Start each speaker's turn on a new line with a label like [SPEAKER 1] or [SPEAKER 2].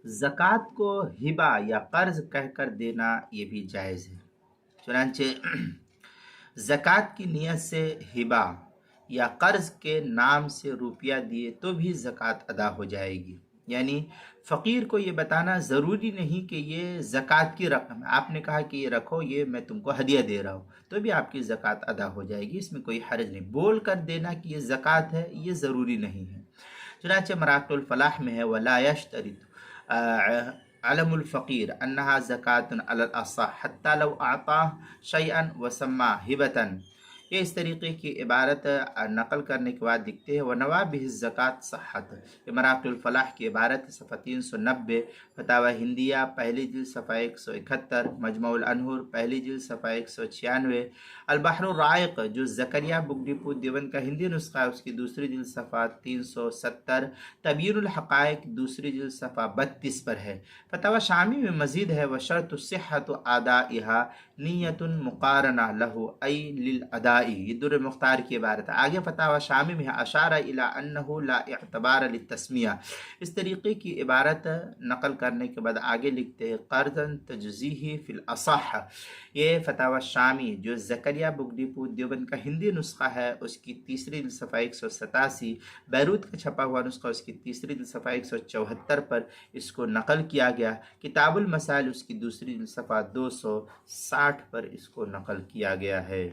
[SPEAKER 1] زکوٰۃ کو ہبہ یا قرض کہہ کر دینا یہ بھی جائز ہے۔ چنانچہ زکوٰۃ کی نیت سے ہبہ یا قرض کے نام سے روپیہ دیے تو بھی زکوٰۃ ادا ہو جائے گی۔ یعنی فقیر کو یہ بتانا ضروری نہیں کہ یہ زکوٰۃ کی رقم ہے، آپ نے کہا کہ یہ رکھو، یہ میں تم کو ہدیہ دے رہا ہوں، تو بھی آپ کی زکوٰۃ ادا ہو جائے گی، اس میں کوئی حرج نہیں۔ بول کر دینا کہ یہ زکوٰۃ ہے یہ ضروری نہیں ہے۔ چنانچہ مراکز الفلاح میں ہے وَلَا يَشْتَرِطُ علم الفقیر انہا زکاۃ علی الاصح حتی لو اعطاہ شیئا وسمى ہبۃ۔ یہ اس طریقے کی عبارت نقل کرنے کے بعد لکھتے ہیں ونوا بہ الزکاۃ صحت۔ یہ مراکز الفلاح کی عبارت صفحہ 390، فتاوی ہندیہ پہلی جلد صفحہ 171، مجموع الانہور پہلی جلد صفحہ 196، البحر الرائق جو زکریا بک ڈپو دیوبند کا ہندی نسخہ ہے اس کی دوسری جلد صفحہ 370، تبیین الحقائق دوسری جلد صفحہ 32 پر ہے۔ فتاوی شامی میں مزید ہے وشرط صحت ادائها نیت مقارنہ لہ ای للادائی، یہ در مختار کی عبارت ہے۔ آگے فتاوی شامی میں اشار الی انہ لا اعتبار للتسمیہ، اس طریقے کی عبارت نقل کرنے کے بعد آگے لکھتے ہیں قرضا تجزیہ فی الاصح۔ یہ فتاوی شامی جو زکریا بک ڈپو دیوبند کا ہندی نسخہ ہے اس کی تیسری جلد صفحہ 187، بیروت کا چھپا ہوا نسخہ اس کی تیسری جلد صفحہ 174 پر اس کو نقل کیا گیا، کتاب المسائل اس کی دوسری جلد صفحہ 260 پر اس کو نقل کیا گیا ہے۔